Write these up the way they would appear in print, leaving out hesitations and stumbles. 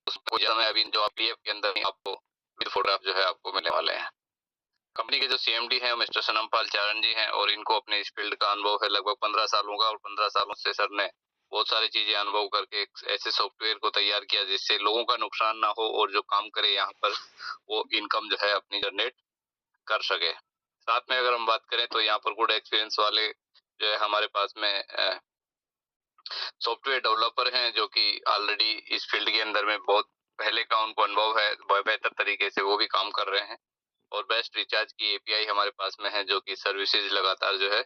उसको समय अभी जो पीएफ के अंदर आपको विद फोटोग्राफ जो है आपको मिलने वाले हैं। कंपनी के जो सीएमडी हैं मिस्टर सनमपाल चारण जी हैं और इनको अपने इस फील्ड का अनुभव है लगभग 15 सालों का, और 15 सालों से सर ने बहुत सारी चीजें अनुभव करके एक ऐसे सॉफ्टवेयर को तैयार किया जिससे लोगों का नुकसान ना हो और जो काम करे यहाँ पर वो इनकम जो है अपनी जनरेट कर सके। साथ में अगर हम बात करें तो यहाँ पर गुड एक्सपीरियंस वाले जो है हमारे पास में सॉफ्टवेयर डेवलपर हैं जो कि ऑलरेडी इस फील्ड के अंदर में बहुत पहले का उनको अनुभव है, बेहतर तरीके से वो भी काम कर रहे हैं। और बेस्ट रिचार्ज की एपीआई हमारे पास में है जो कि सर्विसेज लगातार जो है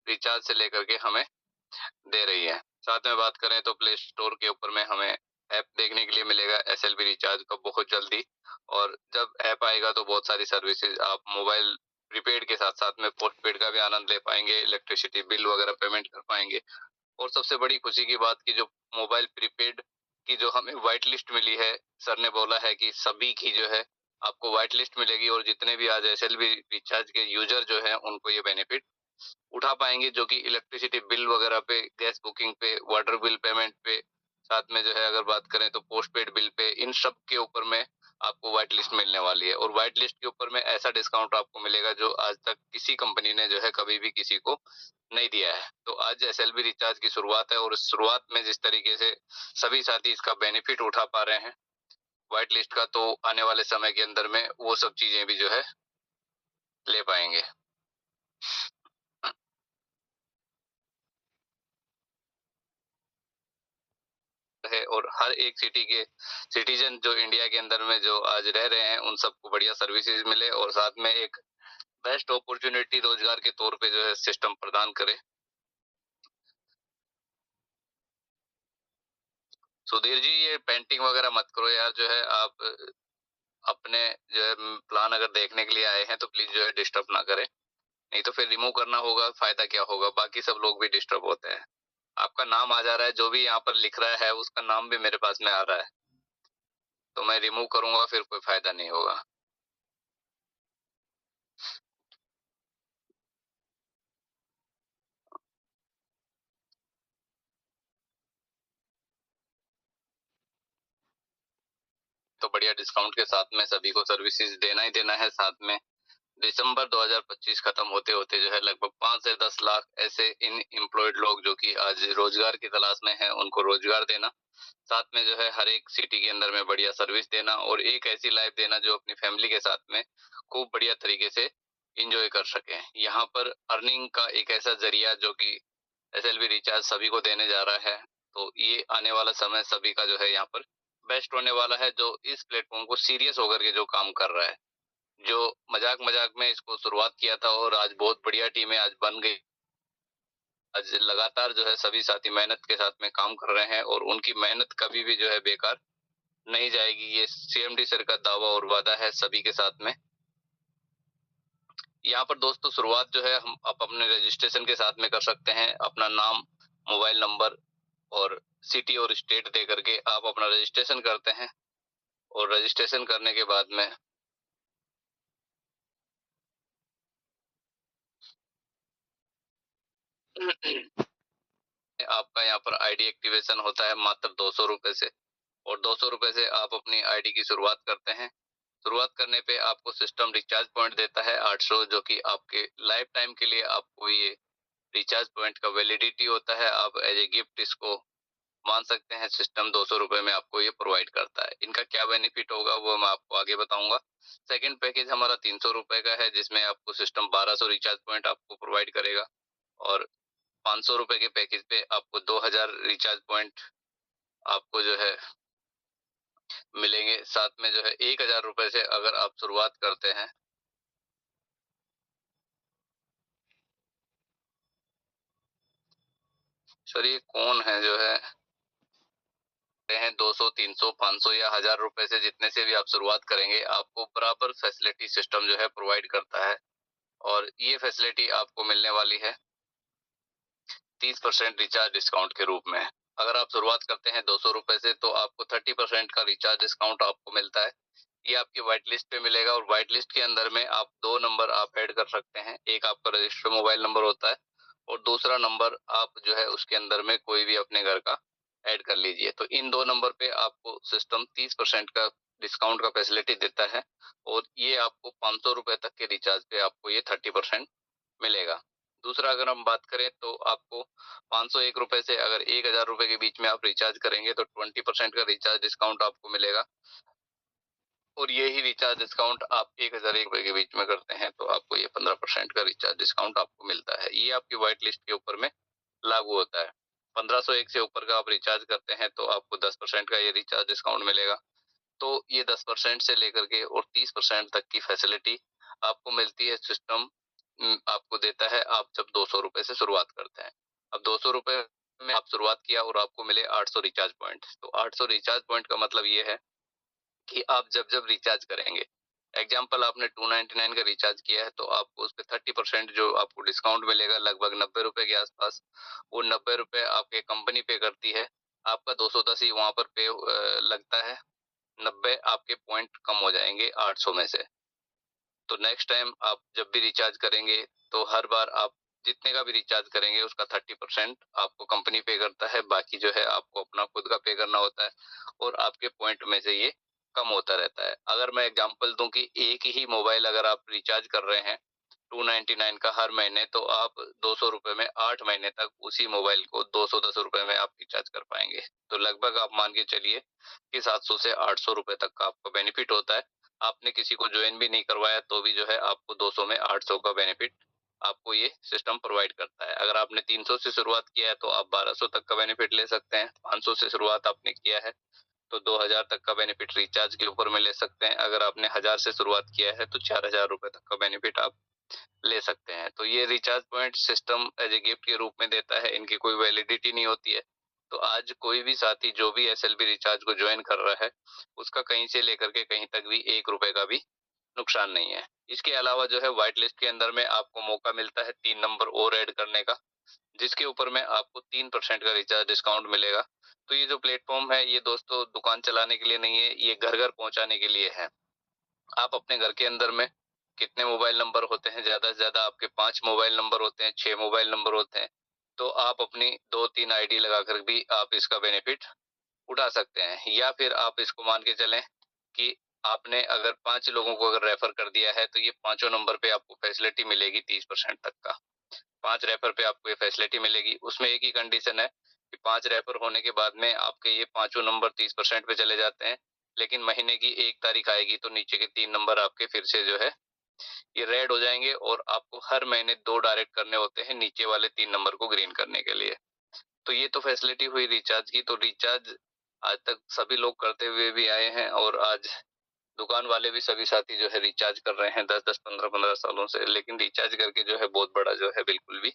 रिचार्ज से लेकर के हमें दे रही है। साथ में बात करें तो प्ले स्टोर के ऊपर में हमें ऐप देखने के लिए मिलेगा एसएलबी रिचार्ज का बहुत जल्दी, और जब ऐप आएगा तो बहुत सारी सर्विसेज आप मोबाइल प्रीपेड के साथ साथ में पोस्टपेड का भी आनंद ले पाएंगे, इलेक्ट्रिसिटी बिल वगैरह पेमेंट कर पाएंगे। और सबसे बड़ी खुशी की बात की जो मोबाइल प्रीपेड की जो हमें व्हाइट लिस्ट मिली है, सर ने बोला है कि सभी की जो है आपको व्हाइट लिस्ट मिलेगी और जितने भी आज एसएलबी रिचार्ज के यूजर जो है उनको ये बेनिफिट उठा पाएंगे, जो कि इलेक्ट्रिसिटी बिल वगैरह पे, गैस बुकिंग पे, वाटर बिल पेमेंट पे, साथ में जो है अगर बात करें तो पोस्टपेड बिल पे, इन सब के ऊपर में आपको व्हाइट लिस्ट मिलने वाली है। और व्हाइट लिस्ट के ऊपर में ऐसा डिस्काउंट आपको मिलेगा जो आज तक किसी कंपनी ने जो है कभी भी किसी को नहीं दिया है। तो आज एसएलबी रिचार्ज की शुरुआत है और इस शुरुआत में जिस तरीके से सभी साथी इसका बेनिफिट उठा पा रहे हैं व्हाइट लिस्ट का, तो आने वाले समय के अंदर में वो सब चीजें भी जो है ले पाएंगे। है और हर एक सिटी के सिटीजन जो इंडिया के अंदर में जो आज रह रहे हैं उन सबको बढ़िया सर्विसेज मिले और साथ में एक बेस्ट अपॉर्चुनिटी रोजगार के तौर पे जो है सिस्टम प्रदान करे। सुधीर जी ये पेंटिंग वगैरह मत करो यार, जो है आप अपने जो है प्लान अगर देखने के लिए आए हैं तो प्लीज जो है डिस्टर्ब ना करें, नहीं तो फिर रिमूव करना होगा, फायदा क्या होगा, बाकी सब लोग भी डिस्टर्ब होते हैं। आपका नाम आ जा रहा है, जो भी यहाँ पर लिख रहा है उसका नाम भी मेरे पास में आ रहा है, तो मैं रिमूव करूंगा फिर कोई फायदा नहीं होगा। तो बढ़िया डिस्काउंट के साथ में सभी को सर्विसेज देना ही देना है। साथ में दिसंबर 2025 खत्म होते होते जो है लगभग 5 से 10 लाख ऐसे इन एम्प्लॉयड लोग जो कि आज रोजगार की तलाश में हैं उनको रोजगार देना, साथ में जो है हर एक सिटी के अंदर में बढ़िया सर्विस देना और एक ऐसी लाइफ देना जो अपनी फैमिली के साथ में खूब बढ़िया तरीके से एंजॉय कर सके। यहाँ पर अर्निंग का एक ऐसा जरिया जो कि एसएलवी रिचार्ज सभी को देने जा रहा है, तो ये आने वाला समय सभी का जो है यहाँ पर बेस्ट होने वाला है। जो इस प्लेटफॉर्म को सीरियस होकर के जो काम कर रहा है, जो मजाक मजाक में इसको शुरुआत किया था और आज बहुत बढ़िया टीमें आज बन गई, आज लगातार जो है सभी साथी मेहनत के साथ में काम कर रहे हैं और उनकी मेहनत कभी भी जो है बेकार नहीं जाएगी, ये सीएमडी सर का दावा और वादा है सभी के साथ में। यहाँ पर दोस्तों शुरुआत जो है हम आप अपने रजिस्ट्रेशन के साथ में कर सकते हैं। अपना नाम, मोबाइल नंबर और सिटी और स्टेट दे करके आप अपना रजिस्ट्रेशन करते हैं और रजिस्ट्रेशन करने के बाद में आपका यहाँ पर आईडी एक्टिवेशन होता है मात्र 200 रुपए से, और 200 रुपए से आप अपनी आईडी की शुरुआत करते हैं। शुरुआत करने पे आपको सिस्टम रिचार्ज पॉइंट देता है 800, जो कि आपके लाइफ टाइम के लिए आपको ये रिचार्ज पॉइंट का वैलिडिटी होता है। आप एज ए गिफ्ट इसको मान सकते हैं। सिस्टम 200 रुपए में आपको ये प्रोवाइड करता है। इनका क्या बेनिफिट होगा वो मैं आपको आगे बताऊंगा। सेकंड पैकेज हमारा 300 रुपए का है जिसमें आपको सिस्टम 1200 रिचार्ज पॉइंट आपको प्रोवाइड करेगा, और 500 रुपए के पैकेज पे आपको 2000 रिचार्ज पॉइंट आपको जो है मिलेंगे। साथ में जो है 1000 रुपए से अगर आप शुरुआत करते हैं, सर ये कौन है जो है 200, 300, 500 या 1000 रुपए से जितने से भी आप शुरुआत करेंगे आपको बराबर फैसिलिटी सिस्टम जो है प्रोवाइड करता है, और ये फैसिलिटी आपको मिलने वाली है 30% रिचार्ज डिस्काउंट के रूप में। अगर आप शुरुआत करते हैं 200 रुपए से तो आपको 30% का रिचार्ज डिस्काउंट आपको मिलता है। ये आपकी व्हाइट लिस्ट पे मिलेगा, और व्हाइट लिस्ट के अंदर में आप 2 नंबर आप ऐड कर सकते हैं। एक आपका रजिस्टर्ड मोबाइल नंबर होता है और दूसरा नंबर आप जो है उसके अंदर में कोई भी अपने घर का ऐड कर लीजिए। तो इन 2 नंबर पे आपको सिस्टम 30% का डिस्काउंट का फैसिलिटी देता है और ये आपको ₹500 तक के रिचार्ज पे आपको ये 30% मिलेगा। दूसरा अगर हम बात करें तो आपको ₹501 से अगर ₹1000 के बीच में आप रिचार्ज करेंगे तो 20% का रिचार्ज डिस्काउंट आपको मिलेगा और यही रिचार्ज डिस्काउंट आप ₹1001 के बीच में करते हैं तो आपको ये 15% का रिचार्ज डिस्काउंट आपको मिलता है। ये आपकी व्हाइट लिस्ट के ऊपर में लागू होता है। 1501 से ऊपर का आप रिचार्ज करते हैं तो आपको 10% का ये रिचार्ज डिस्काउंट मिलेगा। तो ये 10% से लेकर के और 30% तक की फैसिलिटी आपको मिलती है। सिस्टम आपको देता है आप जब ₹200 से शुरुआत करते हैं। अब ₹200 में आप शुरुआत किया और आपको मिले 800 रिचार्ज पॉइंट। तो 800 रिचार्ज पॉइंट का मतलब ये है कि आप जब-जब रिचार्ज करेंगे, एग्ज़ाम्पल आपने 299 का रिचार्ज किया है, तो आपको उसपे 30% जो आपको डिस्काउंट मिलेगा लगभग ₹90 के आस-पास, वो ₹90 आपकी कंपनी पे करती है। आपका 210 ही वहाँ पर लगता है, 90 आपके पॉइंट कम हो जाएँगे 800 में से। तो नेक्स्ट टाइम आप जब भी रिचार्ज करेंगे, तो हर बार आप जितने का भी रिचार्ज करेंगे उसका 30% आपको कंपनी पे करता है, बाकी जो है आपको अपना खुद का पे करना होता है और आपके पॉइंट में से ये कम होता रहता है। अगर मैं एग्ज़ाम्पल दूँ कि एक ही मोबाइल अगर आप रिचार्ज कर रहे हैं 299 का हर महीने तो आप ₹200 में 8 महीने तक उसी मोबाइल को ₹210 में आप रिचार्ज कर पाएँगे। तो लगभग आप मान के चलिए कि 700 से ₹800 तक का आपको बेनिफिट होता है। आपने किसी को जॉइन भी नहीं करवाया तो भी जो है आपको 200 में 800 का बेनिफिट आपको ये सिस्टम प्रोवाइड करता है। अगर आपने 300 से शुरुआत किया है तो आप 1200 तक का बेनिफिट ले सकते हैं। 500 से शुरुआत आपने किया है तो 2000 तक का बेनिफिट रिचार्ज के ऊपर में ले सकते हैं। अगर आपने 1000 से शुरुआत किया है तो ₹4000 तक का बेनिफिट आप ले सकते हैं। तो ये recharge point system as a gift के रूप में देता है, इनकी कोई वैलिडिटी नहीं होती है। तो आज कोई भी साथी जो भी एसएलबी रिचार्ज को जॉइन कर रहा है, उसका कहीं से लेकर के कहीं तक भी ₹1 का भी नुकसान नहीं है। इसके अलावा जो है व्हाइट लिस्ट के अंदर में आपको मौका मिलता है 3 नंबर और ऐड करने का, जिसके ऊपर में आपको 3% का रिचार्ज डिस्काउंट मिलेगा। तो ये जो प्लेटफ़ॉर्म है ये दोस्तों दुकान चलाने के लिए नहीं है, ये घर-घर पहुँचाने के लिए है। आप अपने घर के अंदर में कितने मोबाइल नंबर होते हैं, ज़्यादा से ज़्यादा आपके 5 मोबाइल नंबर होते हैं, 6 मोबाइल नंबर होते हैं, तो आप अपनी 2-3 आईडी लगाकर भी आप इसका बेनिफिट उठा सकते हैं। या फिर आप इसको मान के चलें कि आपने अगर 5 लोगों को अगर रेफर कर दिया है, तो ये पाँचों नंबर पे आपको फैसिलिटी मिलेगी 30% तक का। 5 रेफर पे आपको ये फैसिलिटी मिलेगी। उसमें एक ही कंडीशन है कि 5 रेफर होने के बाद में आपके ये पाँचों नंबर 30% पे चले जाते हैं। लेकिन महीने की 1 तारीख आएगी तो नीचे के 3 नंबर आपके फिर से जो है ये रेड हो जाएँगे और आपको हर महीने 2 डायरेक्ट करने होते हैं नीचे वाले 3 नंबर को ग्रीन करने के लिए। तो ये तो फैसिलिटी हुई रिचार्ज की, तो रिचार्ज आज तक सभी लोग करते हुए भी आए हैं और आज दुकान वाले भी सभी साथी जो है रिचार्ज कर रहे हैं 10-10, 15-15 सालों से। लेकिन रिचार्ज करके जो है बहुत बड़ा जो है बिल्कुल भी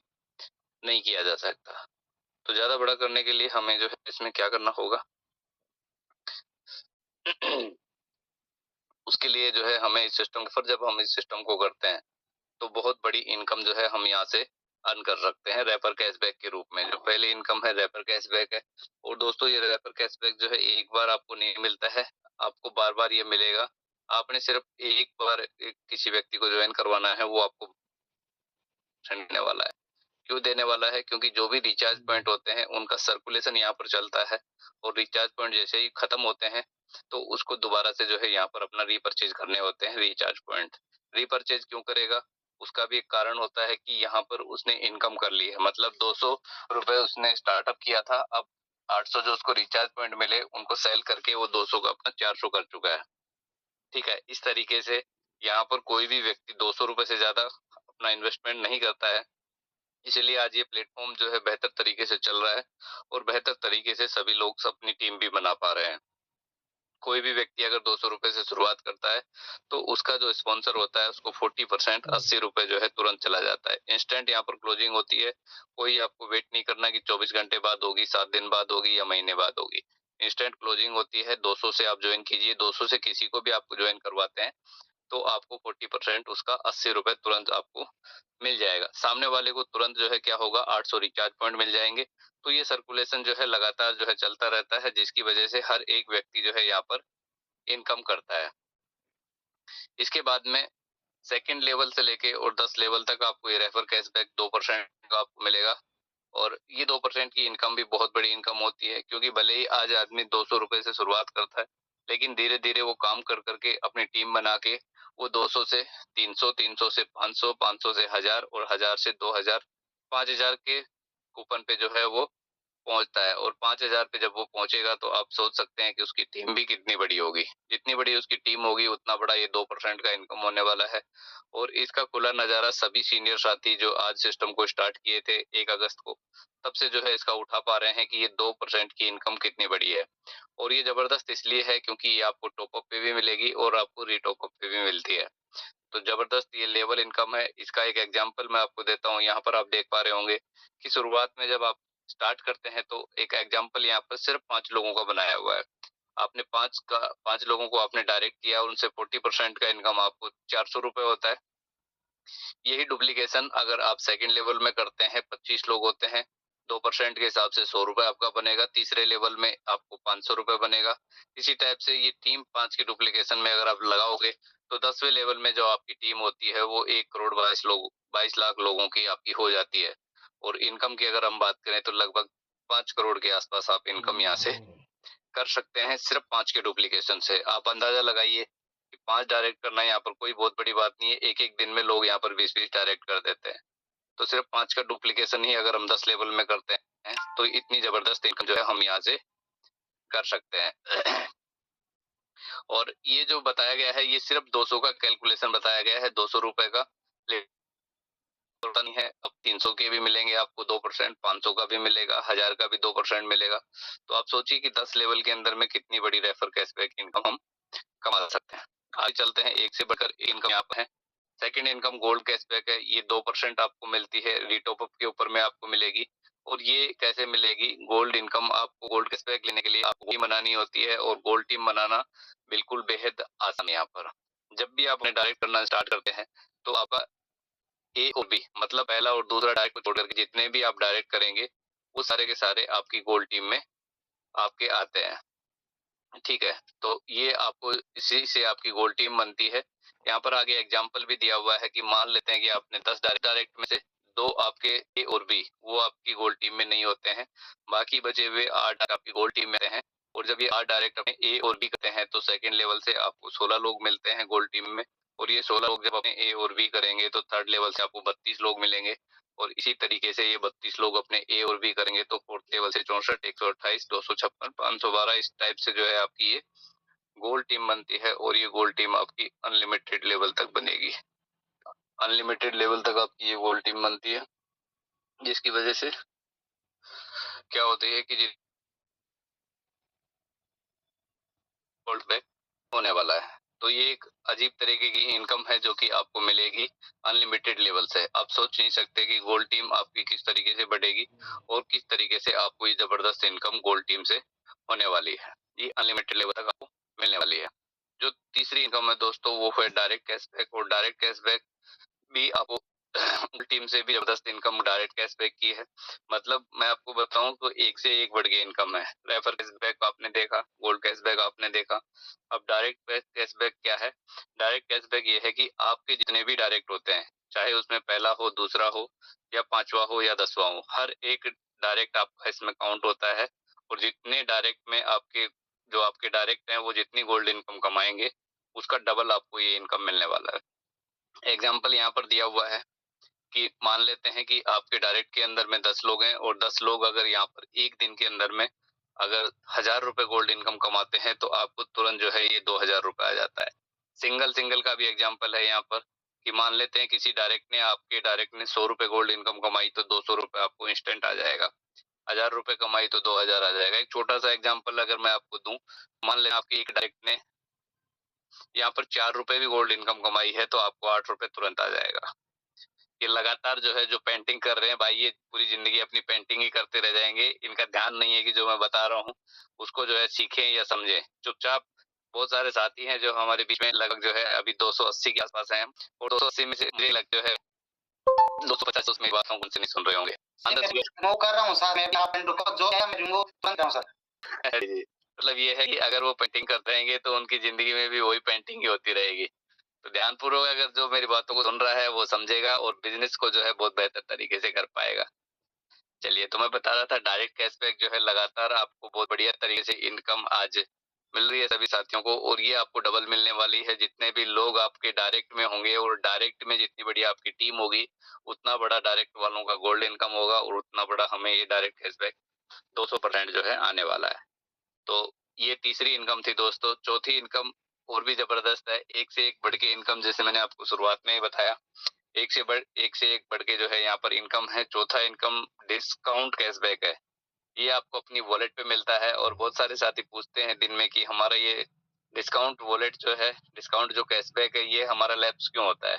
नहीं किया जा सकता। तो ज़्यादा बड़ा करने के लिए हमें जो है इसमें क्या करना होगा उसके लिए जो है हमें इस सिस्टम पर जब हम इस सिस्टम को करते हैं, तो बहुत बड़ी इनकम जो है हम यहाँ से अर्न कर सकते हैं रेफर कैशबैक के रूप में। जो पहली इनकम है रेफर कैशबैक है और दोस्तों ये रेफर कैशबैक जो है एक बार आपको नहीं मिलता है, आपको बार-बार ये मिलेगा। आपने सिर्फ एक बार किसी व्यक्ति को जॉइन करवाना है, वो आपको मिलने वाला है। क्यों देने वाला है? क्योंकि जो भी रिचार्ज पॉइंट होते हैं, उनका सर्कुलेशन यहाँ पर चलता है और रिचार्ज पॉइंट जैसे ही खत्म होते हैं, तो उसको दोबारा से जो है यहाँ पर अपना रीपरचेज़ करने होते हैं रिचार्ज पॉइंट। रीपरचेज़ क्यों करेगा? उसका भी एक कारण होता है कि यहाँ पर उसने इनकम कर ली है, मतलब ₹200 उसने स्टार्टअप किया था, अब 800 जो उसको रिचार्ज पॉइंट मिले, उनको सेल करके वो 200 का अपना 400 कर चुका है। ठीक है? इस तरीके से यहाँ पर कोई भी व्यक्ति ₹200 से ज़्यादा अपना इन्वेस्टमेंट नहीं करता है। इसीलिए आज ये प्लेटफ़ॉर्म जो है बेहतर तरीके से चल रहा है और बेहतर तरीके से सभी लोग अपनी टीम भी बना पा रहे हैं। कोई भी व्यक्ति अगर ₹200 से शुरुआत करता है, तो उसका जो स्पॉन्सर होता है उसको 40% ₹80 जो है तुरंत चला जाता है। इंस्टेंट यहाँ पर क्लोजिंग होती है, कोई आपको वेट नहीं करना कि 24 घंटे बाद होगी, 7 दिन बाद होगी या महीने बाद होगी। इंस्टेंट क्लोजिंग होती है, 200 से आप जॉइन कीजिए, 200 से किसी को भी आप जॉइन करवाते हैं, तो आपको 40% उसका ₹80 तुरंत आपको मिल जाएगा। सामने वाले को तुरंत जो है क्या होगा 800 रिचार्ज पॉइंट मिल जाएँगे। तो ये सर्कुलेशन जो है लगातार जो है चलता रहता है जिसकी वजह से हर एक व्यक्ति जो है यहाँ पर इनकम करता है। इसके बाद में सेकंड लेवल से लेके और 10 लेवल तक आपको ये रेफर कैशबैक 2% का आपको मिलेगा। और ये 2% की इनकम भी बहुत बड़ी इनकम होती है, क्योंकि भले ही आज आदमी 200 रुपए से शुरुआत करता है, लेकिन धीरे-धीरे वो काम कर करके अपनी टीम बना के वो 200 से 300, 300 से 500, 500 से 1000 और 1000 से 2000, 5000 के कूपन पे जो है वो पहुंचता है। और 5000 पे जब वो पहुंचेगा तो आप सोच सकते हैं कि उसकी टीम भी कितनी बड़ी होगी। जितनी बड़ी उसकी टीम होगी उतना बड़ा ये 2% का इनकम होने वाला है। और इसका खुला नजारा सभी सीनियर साथी जो आज सिस्टम को स्टार्ट किए थे 1 अगस्त को, तब से जो है इसका उठा पा रहे हैं कि ये 2% की इनकम कितनी बड़ी है। और ये जबरदस्त इसलिए है क्योंकि ये आपको टॉप अप पे भी मिलेगी और आपको रीटॉप अप पे भी मिलती है। तो जबरदस्त ये लेवल इनकम है। इसका एक एग्जांपल मैं आपको देता हूँ। यहाँ पर आप देख पा रहे होंगे कि शुरुआत में जब आप स्टार्ट करते हैं तो एक एग्जांपल यहाँ पर सिर्फ 5 लोगों का बनाया हुआ है। आपने 5 लोगों को आपने डायरेक्ट किया और उनसे 40% का इनकम आपको 400 रुपए होता है। यही डुप्लीकेशन अगर आप सेकंड लेवल में करते हैं, 25 लोग होते हैं, 2% के हिसाब से 100 रुपए आपका बनेगा। तीसरे लेवल में आपको 500 रुपए बनेगा। इसी टाइप से ये टीम 5 की डुप्लीकेशन में अगर आप लगाओगे तो 10वें लेवल में जो आपकी टीम होती है वो 1 करोड़ 22 लाख लोगों की आपकी हो जाती है। और इनकम की अगर हम बात करें तो लगभग 5 करोड़ के आसपास आप इनकम यहाँ से कर सकते हैं सिर्फ 5 के डुप्लीकेशन से। आप अंदाजा लगाइए कि 5 डायरेक्ट करना यहाँ पर कोई बहुत बड़ी बात नहीं है। एक-एक दिन में लोग यहाँ पर 20-20 डायरेक्ट कर देते हैं। तो सिर्फ 5 का डुप्लीकेशन ही अगर हम 10 लेवल में करते हैं तो इतनी जबरदस्त इनकम जो है हम यहाँ से कर सकते हैं। और ये जो बताया गया है ये सिर्फ 200 का कैलकुलेशन बताया गया है, 200 रुपए का। होता नहीं है, अब 300 के भी मिलेंगे आपको 2%, 500 का भी मिलेगा, 1000 का भी 2% मिलेगा। तो आप सोचिए कि 10 लेवल के अंदर में कितनी बड़ी रेफर कैशबैक इनकम हम कमा सकते हैं। आगे चलते हैं, एक से बढ़कर इनकम यहाँ पर है। सेकंड इनकम गोल्ड कैशबैक है। ये 2% आपको मिलती है, रीटॉप अप के ऊपर में आपको मिलेगी। और ये कैसे मिलेगी? गोल्ड इनकम आपको गोल्ड कैशबैक लेने के लिए आपको टीम बनानी होती है और गोल्ड टीम बनाना बिल्कुल बेहद आसान है यहाँ पर। जब भी आप डायरेक्ट करना स्टार्ट करते हैं तो आपका ए और बी मतलब पहला और दूसरा डायरेक्ट को छोड़ करके जितने भी आप डायरेक्ट करेंगे वो सारे के सारे आपकी गोल्ड टीम में आपके आते हैं। ठीक है, तो ये आपको इसी से आपकी गोल्ड टीम बनती है। यहाँ पर आगे एग्जाम्पल भी दिया हुआ है कि मान लेते हैं कि आपने 10 डायरेक्ट में से 2 आपके ए और बी वो आपकी गोल्ड टीम में नहीं होते हैं, बाकी बचे हुए 8 आपकी गोल्ड टीम में हैं। और जब ये 8 डायरेक्ट अपने ए और बी करते हैं तो सेकंड लेवल से आपको 16 लोग मिलते हैं गोल्ड टीम में। और ये 16 लोग जब अपने ए और बी करेंगे तो थर्ड लेवल से आपको 32 लोग मिलेंगे। और इसी तरीके से ये 32 लोग अपने ए और बी करेंगे तो फोर्थ लेवल से 64, 128, 256, 512 इस टाइप से जो है आपकी ये गोल्ड टीम बनती है। और ये गोल्ड टीम आपकी अनलिमिटेड लेवल तक बनेगी। अनलिमिटेड लेवल तक आपकी ये गोल्ड टीम बनती है, जिसकी वजह से क्या होती है कि गोल्ड बैक होने वाला है। तो ये एक अजीब तरीके की इनकम है जो कि आपको मिलेगी अनलिमिटेड लेवल से। आप सोच नहीं सकते कि गोल्ड टीम आपकी किस तरीके से बढ़ेगी और किस तरीके से आपको ये जबरदस्त इनकम गोल्ड टीम से होने वाली है। ये अनलिमिटेड लेवल तक आपको मिलने वाली है। जो तीसरी इनकम है दोस्तों वो है डायरेक्ट कैशबैक। और डायरेक्ट कैशबैक भी आपको टीम से भी जबरदस्त इनकम डायरेक्ट कैशबैक की है। मतलब मैं आपको बताऊं तो एक से एक बढ़ के इनकम है। रेफर कैशबैक आपने देखा, गोल्ड कैशबैक आपने देखा, अब डायरेक्ट कैशबैक क्या है? डायरेक्ट कैशबैक ये है कि आपके जितने भी डायरेक्ट होते हैं, चाहे उसमें पहला हो, दूसरा हो या पांचवा हो या 10वां हो, हर एक डायरेक्ट आपका इसमें काउंट होता है। और जितने डायरेक्ट में आपके जो आपके डायरेक्ट हैं वो जितनी गोल्ड इनकम कमाएंगे उसका डबल आपको ये इनकम मिलने वाला है। एग्जाम्पल यहाँ पर दिया हुआ है कि मान लेते हैं कि आपके डायरेक्ट के अंदर में 10 लोग हैं और 10 लोग अगर यहाँ पर एक दिन के अंदर में अगर 1000 रुपए गोल्ड इनकम कमाते हैं तो आपको तुरंत जो है ये 2000 रुपए आ जाता है। सिंगल सिंगल का भी एग्जाम्पल है यहाँ पर कि मान लेते हैं किसी डायरेक्ट ने आपके डायरेक्ट ने 100 रुपए गोल्ड इनकम कमाई तो 200 रुपए आपको इंस्टेंट आ जाएगा। 1000 रुपए कमाई तो 2000 आ जाएगा। एक छोटा सा एग्जाम्पल अगर मैं आपको दूं, मान लें आपके एक डायरेक्ट ने यहाँ पर 4 रुपए भी गोल्ड इनकम कमाई है तो आपको 8 रुपए तुरंत आ जाएगा। ये लगातार जो है जो पेंटिंग कर रहे हैं भाई ये पूरी जिंदगी अपनी पेंटिंग ही करते रह जाएंगे। इनका ध्यान नहीं है कि जो मैं बता रहा हूँ उसको जो है सीखें या समझें। चुपचाप बहुत सारे साथी हैं जो हमारे बीच में लगभग जो है अभी 280 के आसपास हैं और 280 में से मुझे लग जो है 250 उसमें बातों को नहीं सुन रहे होंगे। मैं कर रहा हूँ सर, मैं आप जो है मैं रिमूव कर रहा हूँ सर। जी, मतलब ये है कि अगर वो पेंटिंग करते रहेंगे तो उनकी जिंदगी में भी वही पेंटिंग ही होती रहेगी। तो ध्यानपूर्वक अगर जो मेरी बातों को सुन रहा है वो समझेगा और बिजनेस को जो है बहुत बेहतर तरीके से कर पाएगा। चलिए, तो मैं बता रहा था डायरेक्ट कैशबैक जो है लगातार आपको बहुत बढ़िया तरीके से इनकम आज मिल रही है सभी साथियों को, और ये आपको डबल मिलने वाली है। जितने भी लोग आपके डायरेक्ट में होंगे और डायरेक्ट में जितनी बड़ी आपकी टीम होगी, उतना बड़ा डायरेक्ट वालों का गोल्ड इनकम होगा और उतना बड़ा हमें ये डायरेक्ट कैशबैक 200% जो है आने वाला है। तो ये तीसरी इनकम थी दोस्तों। चौथी इनकम और भी जबरदस्त है, एक से एक बढ़ के इनकम, जैसे मैंने आपको शुरुआत में ही बताया, एक से एक बढ़ के जो है यहाँ पर इनकम है। चौथा इनकम डिस्काउंट कैशबैक है। ये आपको अपनी वॉलेट पे मिलता है, और बहुत सारे साथी पूछते हैं दिन में कि हमारा ये डिस्काउंट वॉलेट जो है, डिस्काउंट जो कैशबैक है, ये हमारा लैप्स क्यों होता है?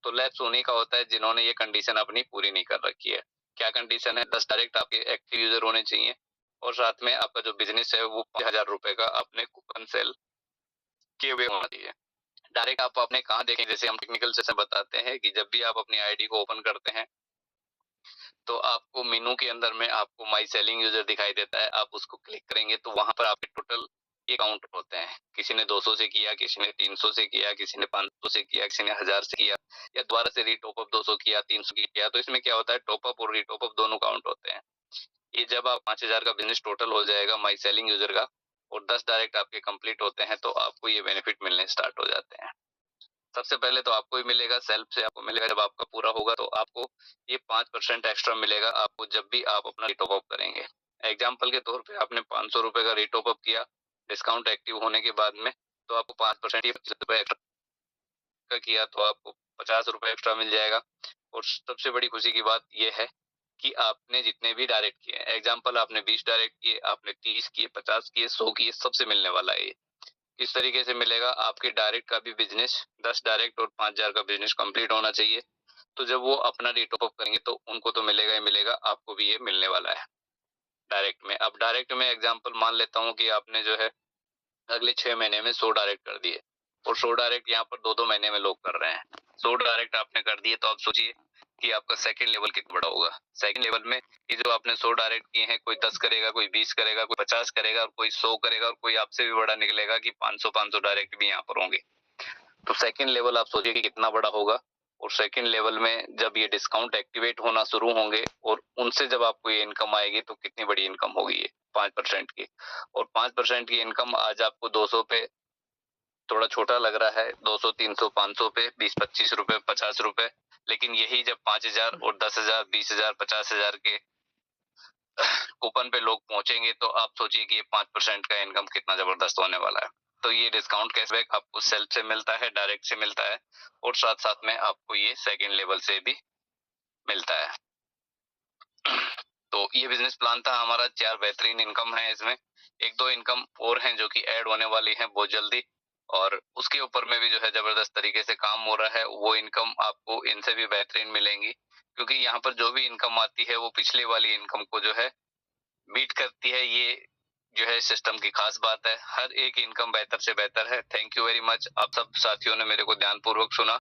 तो लैप्स उन्हीं का होता है जिन्होंने ये कंडीशन अपनी पूरी नहीं कर रखी है। क्या कंडीशन है? 10 डायरेक्ट आपके एक्टिव यूजर होने चाहिए, और साथ में आपका जो बिजनेस है वो 5000 रुपए का आपने कूपन सेल किए हुए होना चाहिए। डायरेक्ट आप अपने कहाँ देखें, जैसे हम टेक्निकल सेशन बताते हैं कि जब भी आप अपनी आईडी को ओपन करते हैं तो आपको मेनू के अंदर में आपको माई सेलिंग यूजर दिखाई देता है। आप उसको क्लिक करेंगे तो वहां पर आपके टोटल ये काउंट होते हैं। किसी ने 200 से किया, किसी ने 300 से किया, किसी ने 500 से किया, किसी ने 1000 से किया, या दोबारा से रीटॉप अप 200 किया, 300 किया। तो इसमें क्या होता है, टॉप अप और रीटॉप अप दोनों काउंट होते हैं। ये जब आप 5000 का बिजनेस टोटल हो जाएगा माई सेलिंग यूजर का, और 10 डायरेक्ट आपके कंप्लीट होते हैं, तो आपको ये बेनिफिट मिलने स्टार्ट हो जाते हैं। सबसे पहले तो आपको ही मिलेगा, सेल्फ से आपको मिलेगा। जब आपका पूरा होगा तो आपको ये 5% एक्स्ट्रा मिलेगा आपको जब भी आप अपना रिटॉप अप करेंगे। एग्जाम्पल के तौर पे आपने 500 रुपए का रिटॉप अप किया डिस्काउंट एक्टिव होने के बाद में, तो आपको 5% 25 रुपए एक्स्ट्रा किया तो आपको 50 रुपए एक्स्ट्रा मिल जाएगा। और सबसे बड़ी खुशी की बात यह है कि आपने जितने भी डायरेक्ट किए, एग्जाम्पल आपने 20 डायरेक्ट किए, आपने 30 किए, 50 किए, 100 किए, सबसे मिलने वाला है। इस तरीके से मिलेगा। आपके डायरेक्ट का भी बिजनेस 10 डायरेक्ट और 5000 का बिजनेस कंप्लीट होना चाहिए। तो जब वो अपना रेट ऑफ करेंगे तो उनको तो मिलेगा ही मिलेगा, आपको भी ये मिलने वाला है डायरेक्ट में। अब डायरेक्ट में एग्जांपल मान लेता हूँ कि आपने जो है अगले 6 महीने में 100 डायरेक्ट कर दिए, और 100 डायरेक्ट यहाँ पर 2-2 महीने में लोग कर रहे हैं। 100 डायरेक्ट आपने कर दिए तो आप सोचिए कि आपका सेकंड लेवल कितना बड़ा होगा। सेकंड लेवल में ये जो आपने 100 डायरेक्ट किए हैं, कोई 10 करेगा, कोई 20 करेगा, कोई 50 करेगा, और कोई 100 करेगा, और कोई आपसे भी बड़ा निकलेगा कि 500 डायरेक्ट भी यहाँ पर होंगे। तो सेकंड लेवल आप सोचिए कि कितना बड़ा होगा। और सेकंड लेवल में जब ये डिस्काउंट एक्टिवेट होना शुरू होंगे और उनसे जब आपको ये इनकम आएगी तो कितनी बड़ी इनकम होगी ये 5% की। और 5% की इनकम आज आपको 200 पे थोड़ा छोटा लग रहा है, 200, 300, 500 पे 20-25 रुपए, 50 रुपए, लेकिन यही जब 5000 और 10,000, 20,000, 50,000 के कूपन पे लोग पहुंचेंगे तो आप सोचिए कि ये 5% का इनकम कितना जबरदस्त होने वाला है। तो ये डिस्काउंट कैशबैक आपको सेल्फ से मिलता है, डायरेक्ट से मिलता है, और साथ साथ में आपको ये सेकंड लेवल से भी मिलता है। तो ये बिजनेस प्लान था हमारा। 4 बेहतरीन इनकम है इसमें। 1-2 इनकम और हैं जो कि ऐड होने वाली हैं बहुत जल्दी, और उसके ऊपर में भी जो है जबरदस्त तरीके से काम हो रहा है। वो इनकम आपको इनसे भी बेहतरीन मिलेंगी, क्योंकि यहाँ पर जो भी इनकम आती है वो पिछले वाली इनकम को जो है बीट करती है। ये जो है सिस्टम की खास बात है। हर एक इनकम बेहतर से बेहतर है। Thank you very much. आप सब साथियों ने मेरे को ध्यानपूर्वक सुना।